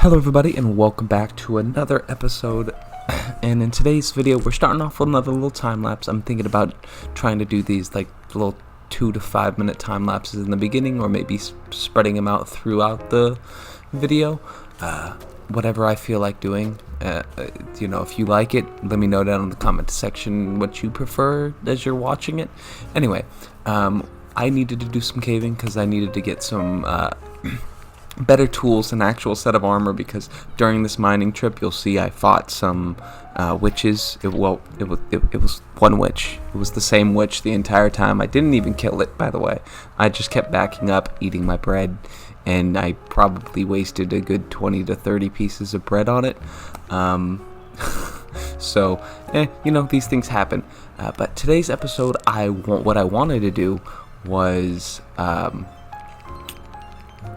Hello everybody and welcome back to another episode, and in today's video we're starting off with another little time lapse. I'm thinking about trying to do these like little 2 to 5 minute time lapses in the beginning, or maybe spreading them out throughout the video, whatever I feel like doing. If you like it, let me know down in the comment section what you prefer as you're watching it. Anyway, I needed to do some caving because I needed to get some better tools, an actual set of armor, because during this mining trip you'll see I fought some witches. It was one witch. It was the same witch the entire time. I didn't even kill it, by the way. I just kept backing up, eating my bread, and I probably wasted a good 20 to 30 pieces of bread on it. So these things happen, but today's episode what I wanted to do was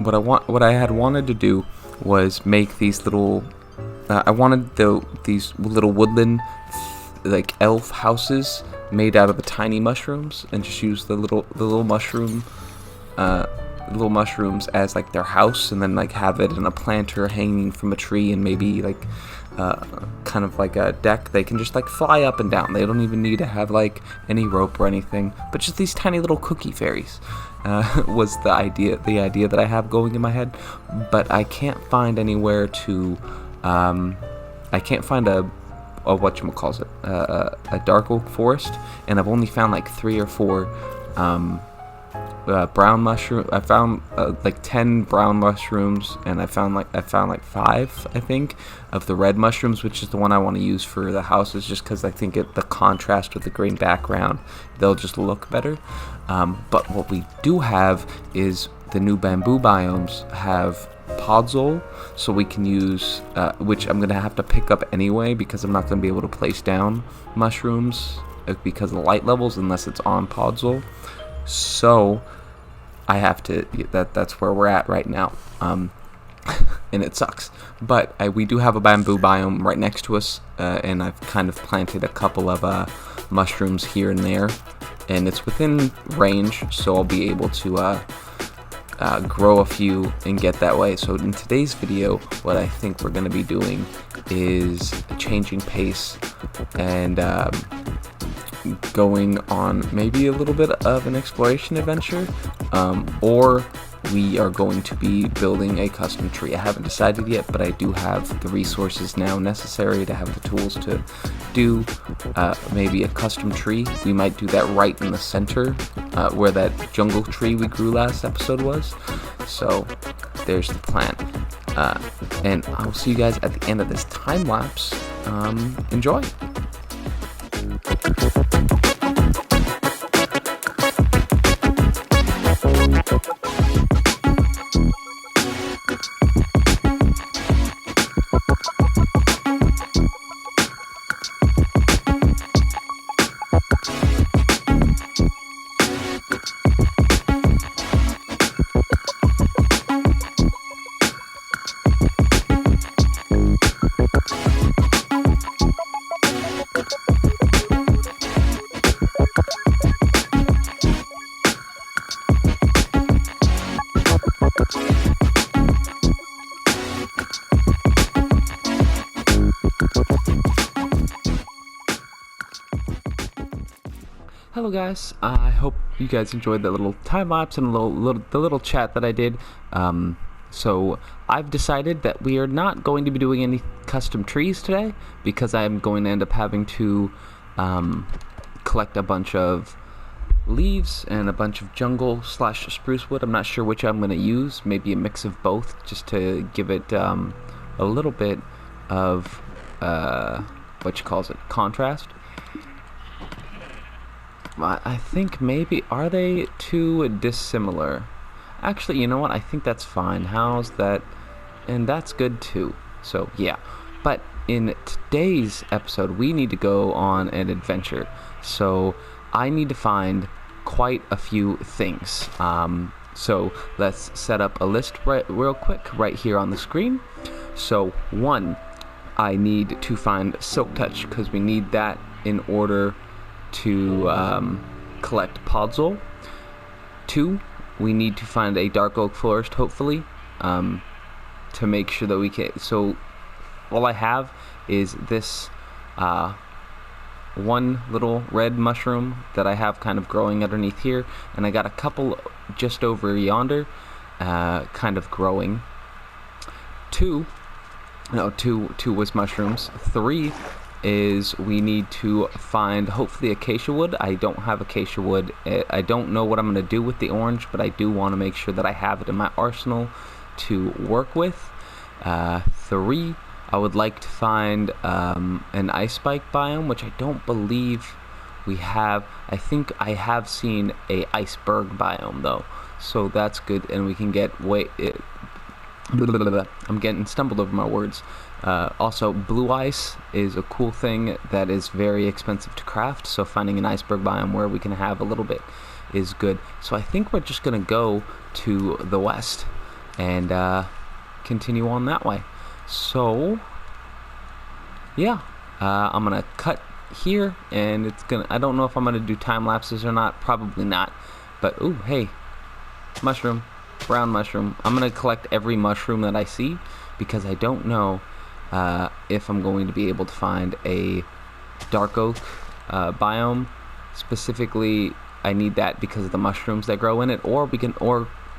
what I had wanted to do was make these little I wanted these little woodland like elf houses made out of the tiny mushrooms, and just use the little mushrooms as like their house, and then like have it in a planter hanging from a tree, and maybe like kind of like a deck. They can just like fly up and down. They don't even need to have like any rope or anything, but just these tiny little cookie fairies was the idea that I have going in my head. But I can't find anywhere to I can't find a dark oak forest, and I've only found like 3 or 4 brown mushroom. I found like 10 brown mushrooms, and I found like 5, I think, of the red mushrooms, which is the one I want to use for the houses, just because I think the contrast with the green background, they'll just look better. But what we do have is the new bamboo biomes have podzol, so we can use which I'm gonna have to pick up anyway, because I'm not gonna be able to place down mushrooms because of the light levels unless it's on podzol. So I have to. That's where we're at right now, and it sucks. But we do have a bamboo biome right next to us, and I've kind of planted a couple of mushrooms here and there, and it's within range, so I'll be able to grow a few and get that way. So in today's video, what I think we're going to be doing is changing pace and going on maybe a little bit of an exploration adventure, or we are going to be building a custom tree. I haven't decided yet, but I do have the resources now necessary to have the tools to do maybe a custom tree. We might do that right in the center where that jungle tree we grew last episode was. So there's the plan, and I'll see you guys at the end of this time lapse. Enjoy. Hello guys, I hope you guys enjoyed that little time lapse and the little chat that I did. So I've decided that we are not going to be doing any custom trees today, because I'm going to end up having to collect a bunch of leaves and a bunch of jungle / spruce wood. I'm not sure which I'm going to use, maybe a mix of both, just to give it a little bit of contrast. I think maybe, are they too dissimilar? Actually, you know what? I think that's fine. How's that? And that's good too. So yeah. But in today's episode, we need to go on an adventure. So I need to find quite a few things. So let's set up a list real quick right here on the screen. So 1, I need to find Silk Touch, because we need that in order to collect podzol. 2, we need to find a dark oak forest, hopefully. to make sure that we can. So all I have is this one little red mushroom that I have kind of growing underneath here, and I got a couple just over yonder kind of growing. Two was mushrooms. 3 is we need to find hopefully acacia wood. I don't have acacia wood. I don't know what I'm going to do with the orange, but I do want to make sure that I have it in my arsenal to work with. 3, I would like to find an ice spike biome, which I don't believe we have. I think I have seen a iceberg biome though, so that's good, and we can get I'm getting stumbled over my words. Also, blue ice is a cool thing that is very expensive to craft, so finding an iceberg biome where we can have a little bit is good. So I think we're just gonna go to the west and continue on that way. So yeah, I'm gonna cut here, and I don't know if I'm gonna do time lapses or not. Probably not, but ooh, hey, mushroom, brown mushroom. I'm gonna collect every mushroom that I see, because I don't know if I'm going to be able to find a dark oak biome. Specifically, I need that because of the mushrooms that grow in it, or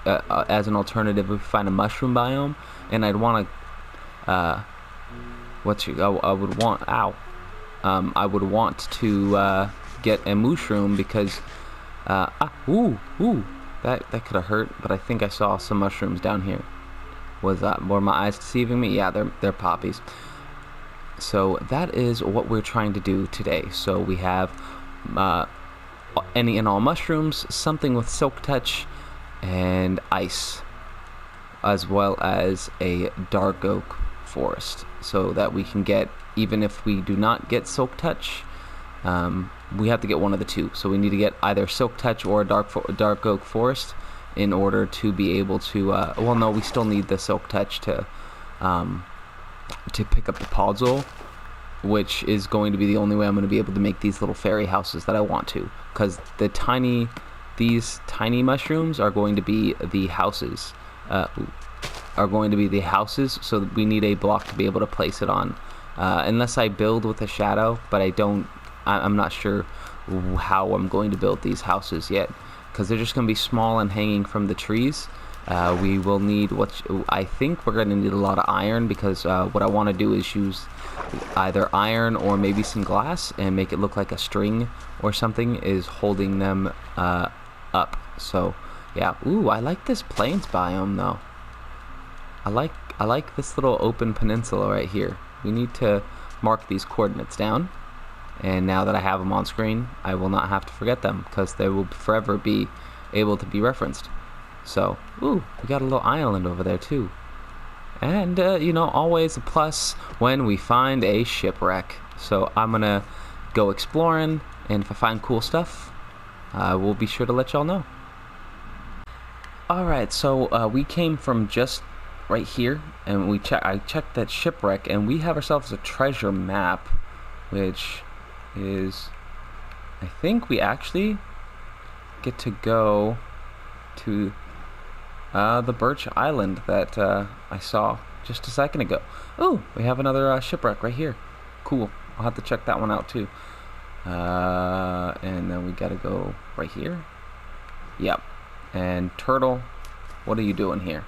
as an alternative, if we find a mushroom biome, and I'd want to I would want to get a mushroom, because that could have hurt, but I think I saw some mushrooms down here. Were my eyes deceiving me? Yeah, they're poppies. So that is what we're trying to do today. So we have any and all mushrooms, something with silk touch, and ice, as well as a dark oak forest, so that we can get, even if we do not get silk touch, we have to get one of the two. So we need to get either silk touch or a dark oak forest in order to be able to well, no, we still need the silk touch to pick up the podzol, which is going to be the only way I'm going to be able to make these little fairy houses that I want to, because these tiny mushrooms are going to be the houses, so we need a block to be able to place it on, unless I build with a shadow, but I'm not sure how I'm going to build these houses yet, because they're just going to be small and hanging from the trees. We will need I think we're going to need a lot of iron, because what I want to do is use either iron or maybe some glass and make it look like a string or something is holding them up. So yeah, ooh, I like this plains biome though. I like this little open peninsula right here. We need to mark these coordinates down, and now that I have them on screen, I will not have to forget them, because they will forever be able to be referenced. So, ooh, we got a little island over there too. And, always a plus when we find a shipwreck. So I'm gonna go exploring, and if I find cool stuff, we'll be sure to let y'all know. Alright, so we came from just right here, and I checked that shipwreck, and we have ourselves a treasure map, which is, I think we actually get to go to the Birch Island that I saw just a second ago. Oh, we have another shipwreck right here. Cool. I'll have to check that one out too. And then we gotta go right here. Yep. And Turtle, what are you doing here?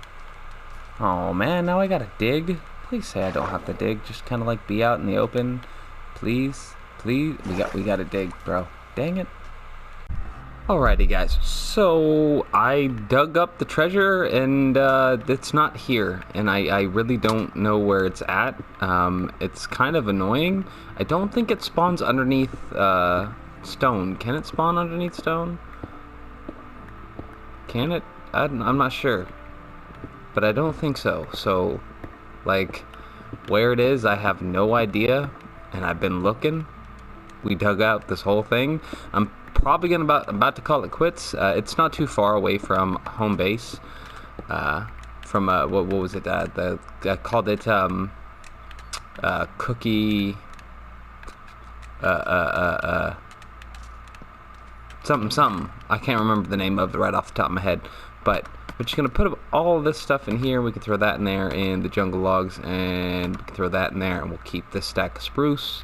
Oh man, now I gotta dig. Please say I don't have to dig. Just kind of like be out in the open. Please. We gotta dig, bro. Dang it. Alrighty guys, so I dug up the treasure, and it's not here, and I really don't know where it's at. It's kind of annoying. I don't think it spawns underneath stone. Can it spawn underneath stone? Can it? I'm not sure, but I don't think so. So, like, where it is, I have no idea, and I've been looking. We dug out this whole thing. I'm probably about to call it quits. It's not too far away from home base. From what was it? I called it cookie. Something. I can't remember the name of it right off the top of my head. But We're just gonna put all this stuff in here. We can throw that in there, and the jungle logs, and we can throw that in there, and we'll keep this stack of spruce.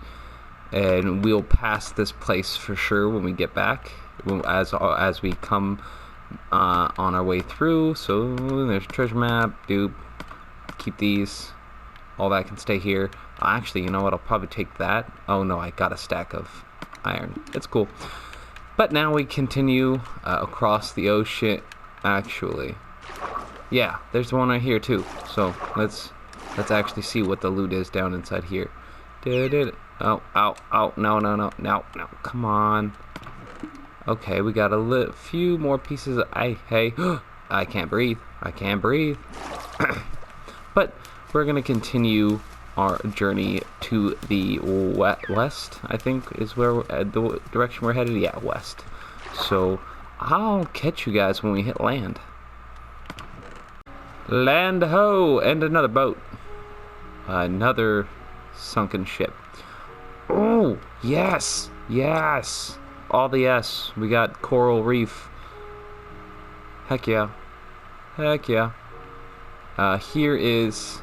And we'll pass this place for sure when we get back, as we come on our way through. So there's a treasure map. Dude, keep these. All that can stay here. Actually, you know what? I'll probably take that. Oh no, I got a stack of iron. It's cool. But now we continue across the ocean. Actually, yeah, there's one right here too. So let's actually see what the loot is down inside here. Oh, no, come on. Okay, we got a few more pieces. Hey, I can't breathe. But we're gonna continue our journey to the west, I think is where the direction we're headed. Yeah, west. So I'll catch you guys when we hit land. Land ho! And another boat. Another sunken ship. Oh, yes! Yes! All the yes. We got coral reef. Heck yeah. Heck yeah. Here is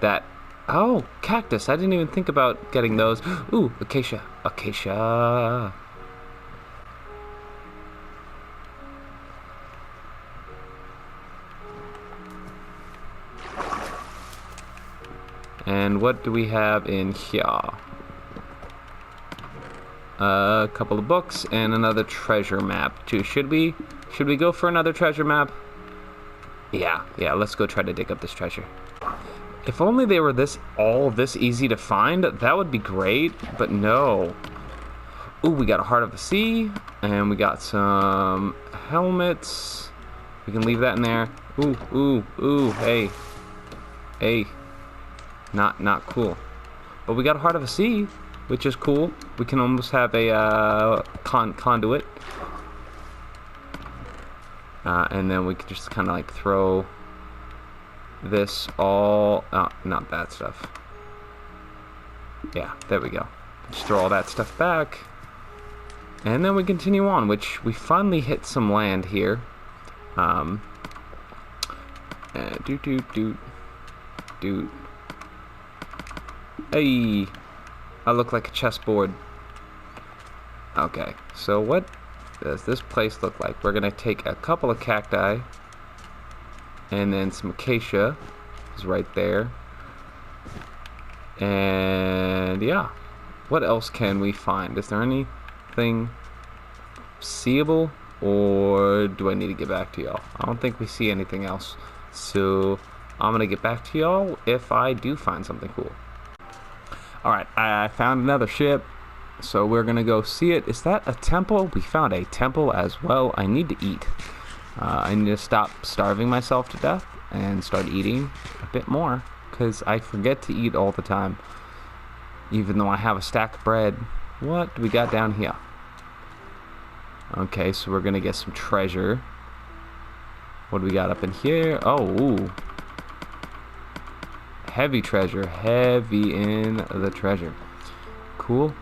that. Oh, cactus. I didn't even think about getting those. Ooh, acacia. Acacia. And what do we have in here? A couple of books and another treasure map too. Should we go for another treasure map? Yeah, let's go try to dig up this treasure. If only they were all this easy to find, that would be great, but no. Ooh, we got a Heart of the Sea, and we got some helmets. We can leave that in there. Ooh, hey. Not cool. But we got a Heart of the Sea, which is cool. We can almost have a conduit. And then we could just kind of like throw this all... Oh, not that stuff. Yeah, there we go. Just throw all that stuff back. And then we continue on, which we finally hit some land here. Dude. Hey, I look like a chessboard. Okay, so what does this place look like? We're gonna take a couple of cacti, and then some acacia is right there. And yeah, what else can we find? Is there anything seeable, or do I need to get back to y'all? I don't think we see anything else, so I'm gonna get back to y'all if I do find something cool. Alright, I found another ship, so we're gonna go see it. Is that a temple? We found a temple as well. I need to eat. I need to stop starving myself to death and start eating a bit more, because I forget to eat all the time, even though I have a stack of bread. What do we got down here? Okay, so we're gonna get some treasure. What do we got up in here? Oh, ooh. Heavy treasure. Heavy in the treasure. Cool.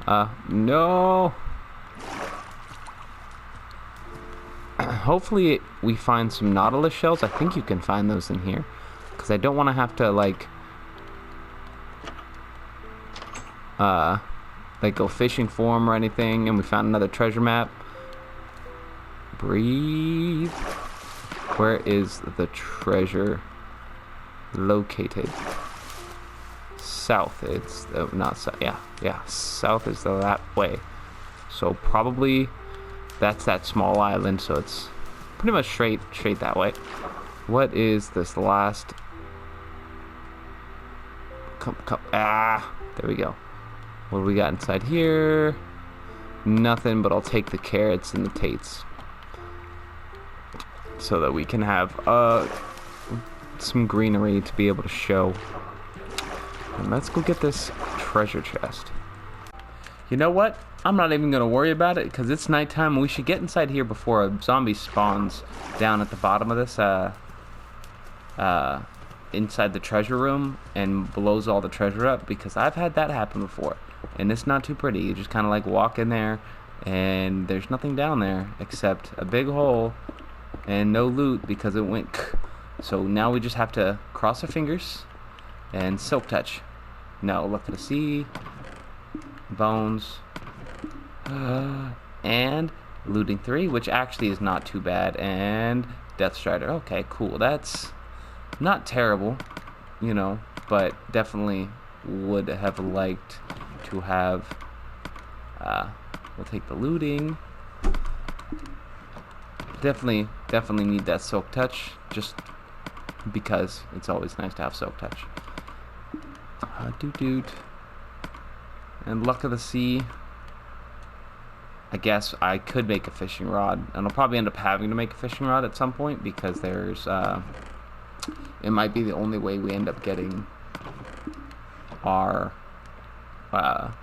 No. Hopefully we find some nautilus shells. I think you can find those in here, because I don't want to have to like go fishing for them or anything. And we found another treasure map. Breathe. Where is the treasure located? South. It's not south. Yeah. South is that way. So probably that's that small island. So it's pretty much straight that way. What is this last? Come. There we go. What do we got inside here? Nothing, but I'll take the carrots and the tates, so that we can have some greenery to be able to show. And let's go get this treasure chest. You know what? I'm not even going to worry about it, because it's nighttime and we should get inside here before a zombie spawns down at the bottom of this inside the treasure room and blows all the treasure up, because I've had that happen before and it's not too pretty. You just kind of like walk in there and there's nothing down there except a big hole and no loot because it went so now we just have to cross our fingers and silk touch. No, look at the sea, bones, and looting 3, which actually is not too bad, and Death Strider. Okay, cool. That's not terrible, you know, but definitely would have liked to have. We'll take the looting. Definitely need that silk touch, just because it's always nice to have silk touch. And luck of the sea. I guess I could make a fishing rod, and I'll probably end up having to make a fishing rod at some point because there's it might be the only way we end up getting our our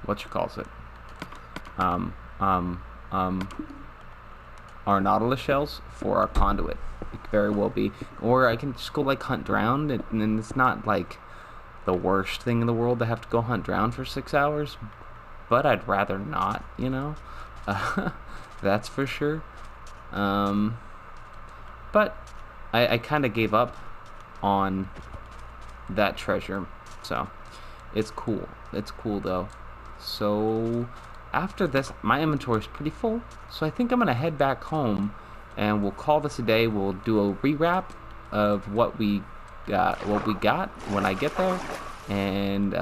nautilus shells for our conduit. It could very well be, or I can just go like hunt drowned, and then it's not like the worst thing in the world to have to go hunt drowned for 6 hours, but I'd rather not, you know. That's for sure. But I kind of gave up on that treasure, so it's cool. It's cool though. So after this, my inventory is pretty full, so I think I'm gonna head back home, and we'll call this a day. We'll do a rewrap of what we got when I get there, and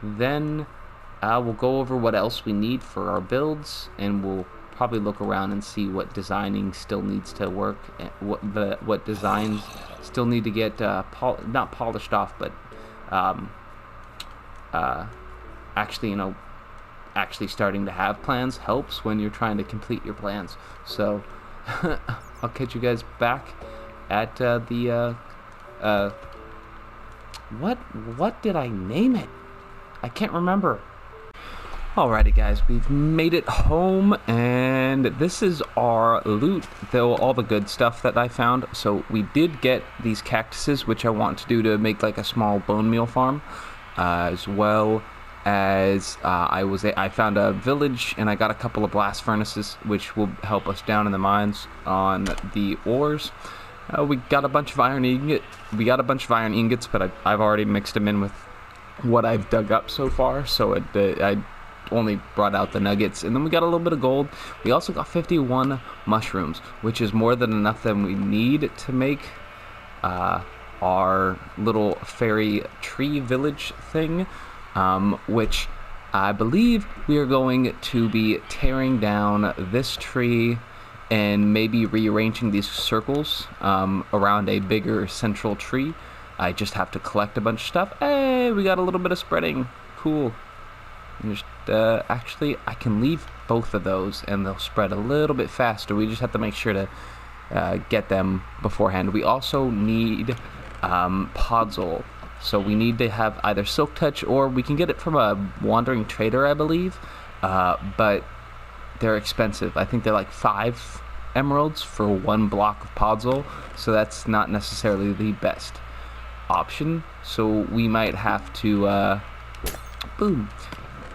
then we'll go over what else we need for our builds, and we'll probably look around and see what designing still needs to work, what designs still need to get not polished off, but actually, you know, actually starting to have plans helps when you're trying to complete your plans. So I'll catch you guys back at the what did I name it? I can't remember. Alrighty guys, we've made it home, and this is our loot, though, all the good stuff that I found. So we did get these cactuses, which I want to do to make like a small bone meal farm, as well as I found a village, and I got a couple of blast furnaces, which will help us down in the mines on the ores. We got a bunch of iron ingots, but I've already mixed them in with what I've dug up so far, so I only brought out the nuggets. And then we got a little bit of gold. We also got 51 mushrooms, which is more than enough that we need to make our little fairy tree village thing, which I believe we are going to be tearing down this tree and maybe rearranging these circles around a bigger central tree. I just have to collect a bunch of stuff. Hey, we got a little bit of spreading. Cool. And just actually, I can leave both of those, and they'll spread a little bit faster. We just have to make sure to get them beforehand. We also need podzol, so we need to have either silk touch, or we can get it from a wandering trader, I believe. But they're expensive. I think they're like 5 emeralds for 1 block of podzol, so that's not necessarily the best option. So we might have to boom.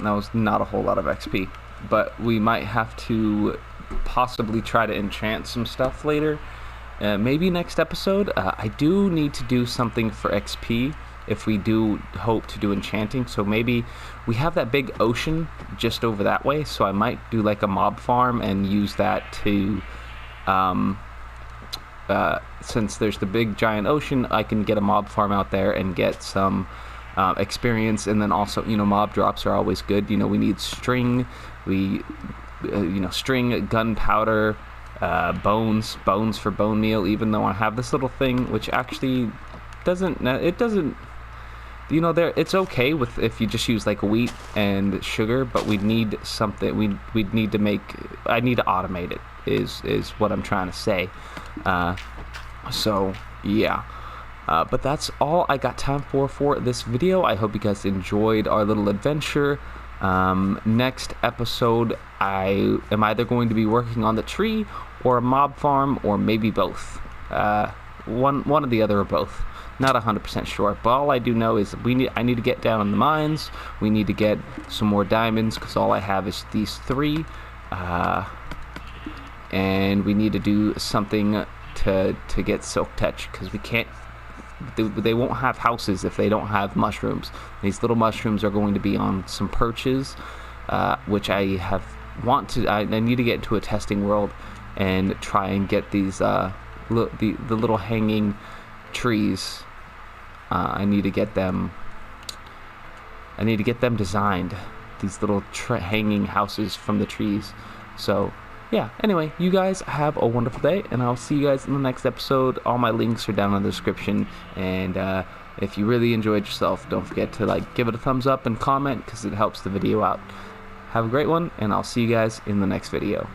That was not a whole lot of XP, but we might have to possibly try to enchant some stuff later. Maybe next episode. I do need to do something for XP if we do hope to do enchanting. So maybe we have that big ocean just over that way, so I might do like a mob farm and use that to since there's the big giant ocean, I can get a mob farm out there and get some experience. And then also, you know, mob drops are always good. You know, we need string, string, gunpowder, bones for bone meal, even though I have this little thing which actually doesn't, you know, it's okay with if you just use like wheat and sugar, but we need something, we'd need to make, I need to automate it is what I'm trying to say. So yeah, but that's all I got time for this video. I hope you guys enjoyed our little adventure. Next episode, I am either going to be working on the tree or a mob farm, or maybe both. One or the other, or both. Not 100% sure, but all I do know is I need to get down in the mines. We need to get some more diamonds, because all I have is these 3. and we need to do something to get silk touch, because we can't. They won't have houses if they don't have mushrooms. These little mushrooms are going to be on some perches, which I need to get into a testing world and try and get these the little hanging trees. I need to get them designed. These little hanging houses from the trees. So yeah, anyway, you guys have a wonderful day, and I'll see you guys in the next episode. All my links are down in the description, and if you really enjoyed yourself, don't forget to give it a thumbs up and comment, because it helps the video out. Have a great one, and I'll see you guys in the next video.